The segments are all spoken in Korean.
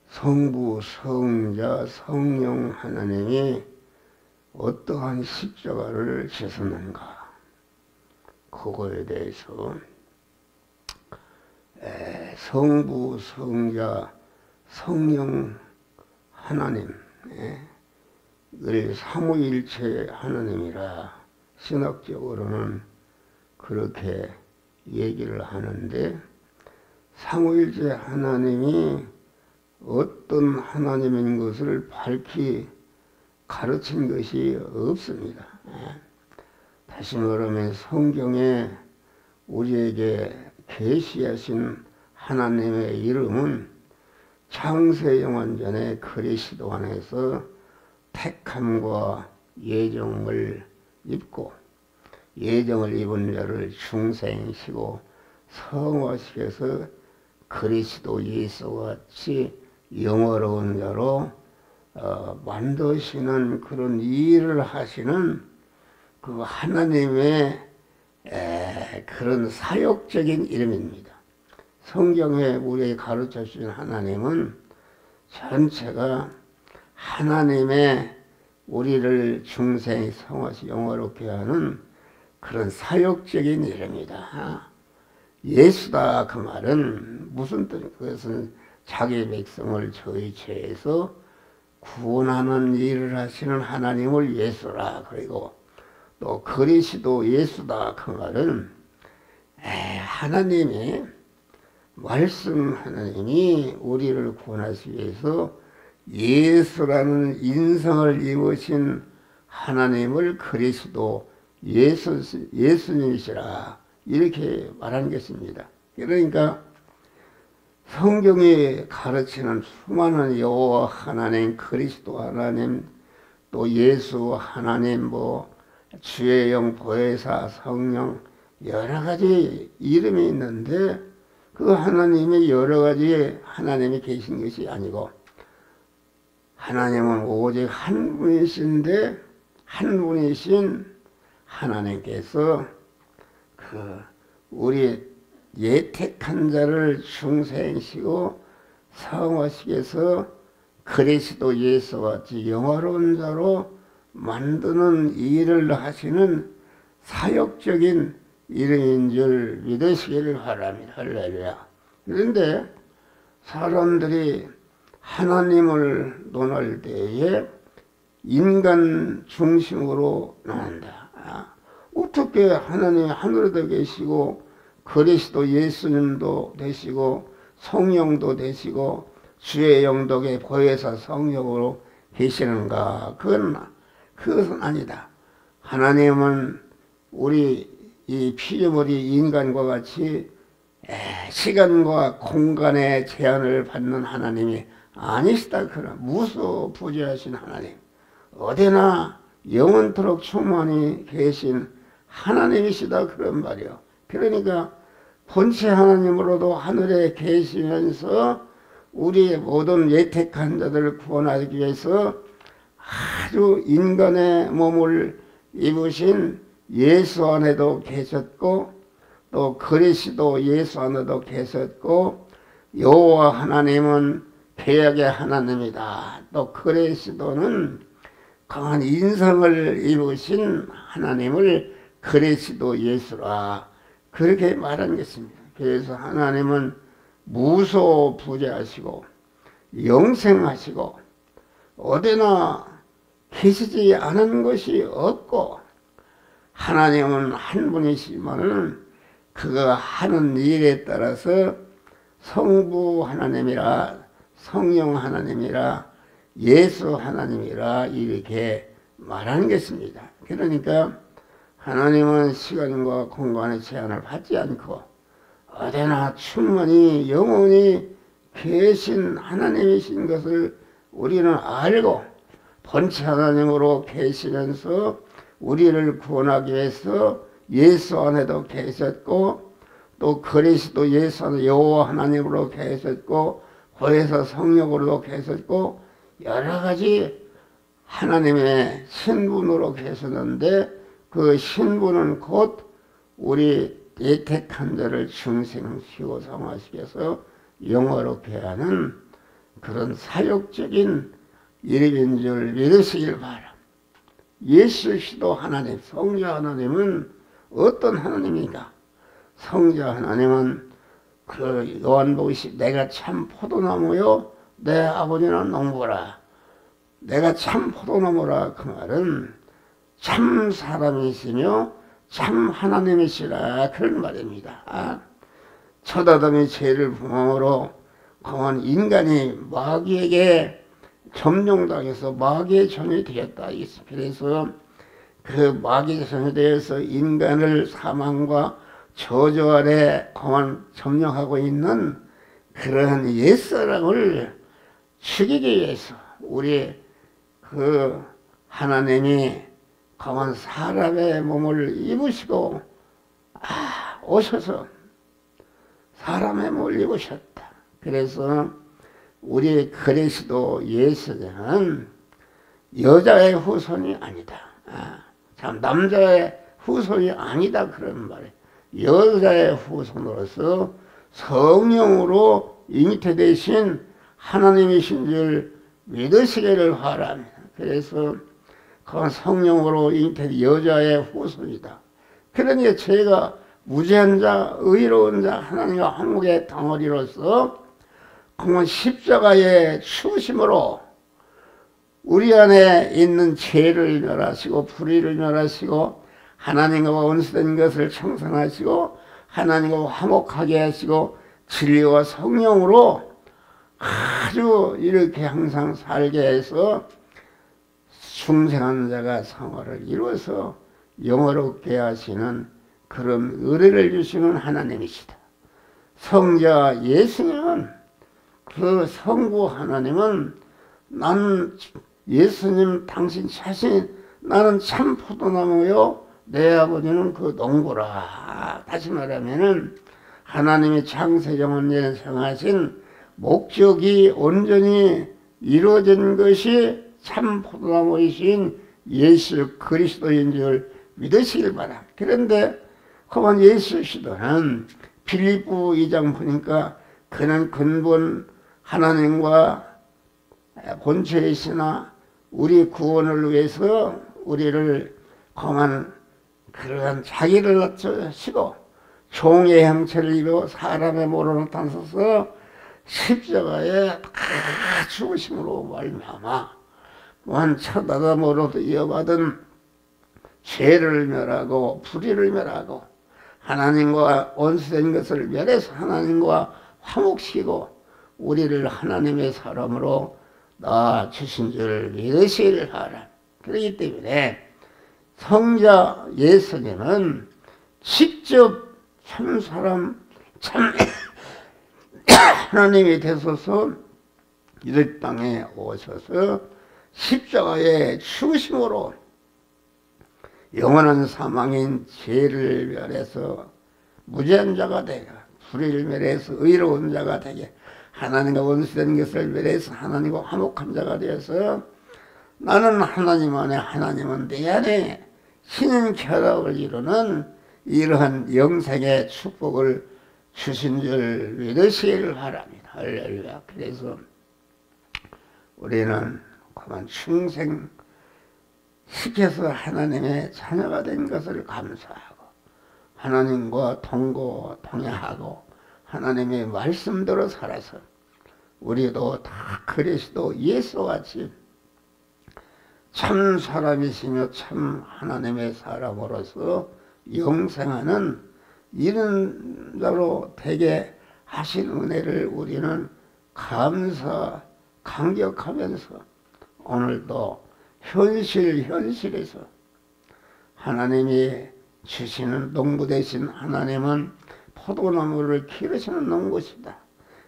성부, 성자, 성령 하나님이 어떠한 십자가를 지셨는가, 그거에 대해서 성부, 성자, 성령 하나님을 삼위일체 하나님이라 신학적으로는 그렇게 얘기를 하는데, 삼위일체 하나님이 어떤 하나님인 것을 밝히 가르친 것이 없습니다. 다시 말하면 성경에 우리에게 계시하신 하나님의 이름은 창세영원전에 그리스도 안에서 택함과 예정을 입고, 예정을 입은 자를 중생시고 성화시켜서 그리스도 예수와 같이 영화로운 자로 만드시는 그런 일을 하시는 그 하나님의 그런 사역적인 이름입니다. 성경에 우리에게 가르쳐 주신 하나님은 전체가 하나님의 우리를 중생 성화시 영화롭게 하는 그런 사역적인 이름이다. 예수다 그 말은 무슨 뜻이냐, 그것은 자기 백성을 저희 죄에서 구원하는 일을 하시는 하나님을 예수라. 그리고 또 그리스도 예수다 그 말은 하나님이 말씀 하나님이 우리를 구원하시기 위해서 예수라는 인성을 입으신 하나님을 그리스도 예수님이시라, 이렇게 말하는 것입니다. 그러니까 성경이 가르치는 수많은 여호와 하나님, 그리스도 하나님, 또 예수 하나님, 주의 영, 보혜사, 성령, 여러 가지 이름이 있는데 그 하나님의 여러 가지 하나님이 계신 것이 아니고, 하나님은 오직 한 분이신데, 한 분이신 하나님께서 우리 예택한 자를 중생시고 성화시켜서 그리스도 예수와 같이 영화로운 자로 만드는 일을 하시는 사역적인 이름인 줄 믿으시기를 바랍니다. 할렐루야. 그런데 사람들이 하나님을 논할 때에 인간 중심으로 논한다. 어떻게 하나님이 하늘에도 계시고 그리스도 예수님도 되시고 성령도 되시고 주의 영덕에 보혜사 성령으로 계시는가? 그것은 아니다. 하나님은 우리 이 피조물이 인간과 같이 시간과 공간의 제한을 받는 하나님이 아니시다. 그런 무소부재하신 하나님, 어디나 영원토록 충만히 계신 하나님이시다, 그런 말이요. 그러니까 본체 하나님으로도 하늘에 계시면서 우리 모든 예택한 자들을 구원하기 위해서 아주 인간의 몸을 입으신 예수 안에도 계셨고, 또 그리스도 예수 안에도 계셨고, 여호와 하나님은 계약의 하나님이다. 또 그리스도는 강한 인성을 입으신 하나님을 그리스도 예수라, 그렇게 말한 것입니다. 그래서 하나님은 무소부재하시고 영생하시고 어디나 계시지 않은 것이 없고, 하나님은 한 분이시지만은 그가 하는 일에 따라서 성부 하나님이라, 성령 하나님이라, 예수 하나님이라 이렇게 말하는 것입니다. 그러니까 하나님은 시간과 공간의 제한을 받지 않고 어디나 충만히 영원히 계신 하나님이신 것을 우리는 알고, 본체 하나님으로 계시면서 우리를 구원하기 위해서 예수 안에도 계셨고, 또 그리스도 예수 안에 여호와 하나님으로 계셨고, 보혜사 성령으로도 계셨고, 여러 가지 하나님의 신분으로 계셨는데, 그 신분은 곧 우리 예택한 자를 중생시키고 성화시켜서 영화롭게 하는 그런 사역적인 일인 줄 믿으시길 바랍니다. 예수 그리스도 하나님, 성자 하나님은 어떤 하나님인가? 성자 하나님은 그 요한복음 내가 참 포도나무요 내 아버지는 농부라. 내가 참 포도나무라. 그 말은 참 사람이시며 참 하나님이시라 그런 말입니다. 첫 아담이 죄를 범함으로 그만 인간이 마귀에게 점령당해서 마귀의 전이 되었다. 그래서 그 마귀의 전에 대해서 인간을 사망과 저주 아래 그만 점령하고 있는 그러한 옛사람을 죽이기 위해서 우리 그 하나님이 그만 사람의 몸을 입으시고 오셔서 사람의 몸을 입으셨다. 그래서 우리 그리스도 예수는 여자의 후손이 아니다. 참 남자의 후손이 아니다 그런 말이에요. 여자의 후손으로서 성령으로 잉태되신 하나님이신 줄 믿으시기를 바랍니다. 그래서 그 성령으로 잉태된 여자의 후손이다. 그러니 제가 무죄한 자, 의로운 자, 하나님과 한국의 덩어리로서 그만 십자가의 죽으심으로 우리 안에 있는 죄를 멸하시고 불의를 멸하시고 하나님과 원수된 것을 청산하시고 하나님과 화목하게 하시고 진리와 성령으로 아주 이렇게 항상 살게 해서 충성한 자가 성화를 이루어서 영화롭게 하시는 그런 의뢰를 주시는 하나님이시다. 성자 예수님은 그 성부 하나님은 나는 예수님 당신 자신 나는 참 포도나무요 내 아버지는 그 농부라. 다시 말하면은 하나님의 창세정원에 정하신 목적이 온전히 이루어진 것이 참 포도나무이신 예수 그리스도인 줄 믿으시길 바랍니다. 그런데 그만 예수 그리스도는 빌립보 2장 보니까 그는 근본 하나님과 본체이시나 우리 구원을 위해서 우리를 그만 그러한 자기를 낮추시고 종의 형체를 입어 사람의 모로 나타나서 십자가에 다 죽으심으로 말미암아 원 첫 아담으로부터 이어받은 죄를 멸하고 불의를 멸하고 하나님과 원수된 것을 멸해서 하나님과 화목시키고 우리를 하나님의 사람으로 낳아주신 줄 믿으시길 바랍니다. 그렇기 때문에 성자 예수님은 직접 참 사람 참 하나님이 되소서 이 땅에 오셔서 십자가의 죽으심으로 영원한 사망인 죄를 멸해서 무죄한 자가 되게 불의를 멸해서 의로운 자가 되게 하나님과 원수된 것을 멸해서 하나님과 화목한 자가 되어서 나는 하나님 안에 하나님은 내 안에 신인 결합을 이루는 이러한 영생의 축복을 주신 줄 믿으시기를 바랍니다. 할렐루야. 그래서 우리는 그만 충생 시켜서 하나님의 자녀가 된 것을 감사하고 하나님과 동행하고 하나님의 말씀대로 살아서 우리도 다 그리스도 예수같이 참 사람이시며 참 하나님의 사람으로서 영생하는 이런 자로 되게 하신 은혜를 우리는 감격하면서 오늘도 현실에서 하나님이 주시는 농부 대신 하나님은 포도나무를 기르시는 농부시다.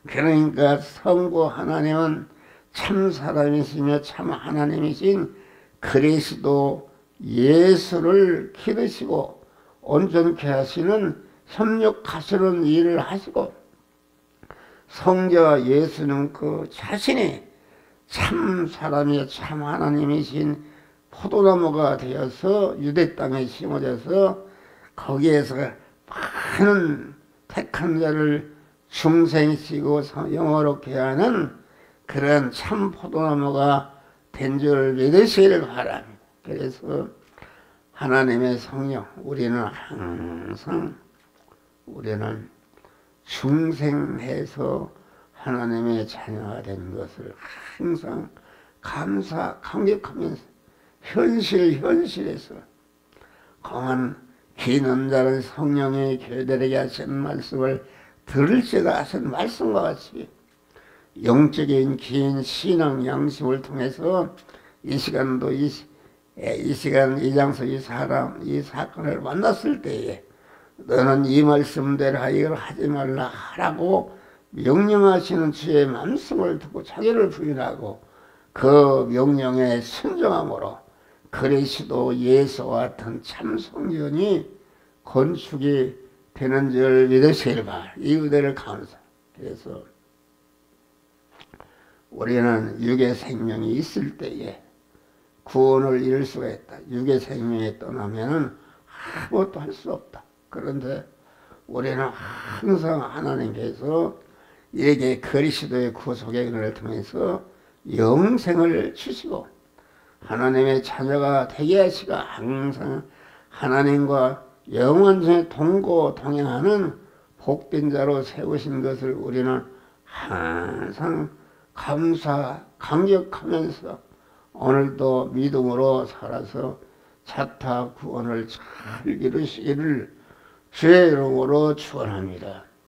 그러니까 성부 하나님은 참 사람이시며 참 하나님이신 그리스도 예수를 기르시고 온전케 하시는 협력하시는 일을 하시고 성자 예수는 그 자신이 참 사람이요 참 하나님이신 포도나무가 되어서 유대 땅에 심어져서 거기에서 많은 택한 자를 중생시고 영어롭게 하는 그런 참 포도나무가 된 줄 믿으시길 바랍니다. 그래서 하나님의 성령, 우리는 중생해서 하나님의 자녀가 된 것을 항상 감격하면서 현실에서 공한 기는 자는 성령의 교회들에게 하신 말씀을 들을지다 하신 말씀과 같이 영적인 긴 신앙 양심을 통해서 이 시간도 이 시간 이 장소 이 사건을 만났을 때에 너는 이 말씀대로 이걸 하지 말라 하라고 명령하시는 주의 말씀을 듣고 자기를 부인하고 그 명령에 순종함으로 그리스도 예수와 같은 참 성전이 건축이 되는 줄 믿으시길 바랍니다. 이 은혜를 감사. 그래서 우리는 육의 생명이 있을 때에 구원을 이룰 수가 있다. 육의 생명이 떠나면은 아무것도 할 수 없다. 그런데 우리는 항상 하나님께서 이에게 그리스도의 구속의 은혜를 통해서 영생을 주시고 하나님의 자녀가 되게 하시고 항상 하나님과 영원히 동행하는 복된 자로 세우신 것을 우리는 항상 감격하면서 오늘도 믿음으로 살아서 자타 구원을 잘 이루시기를 주의 이름으로 축원합니다.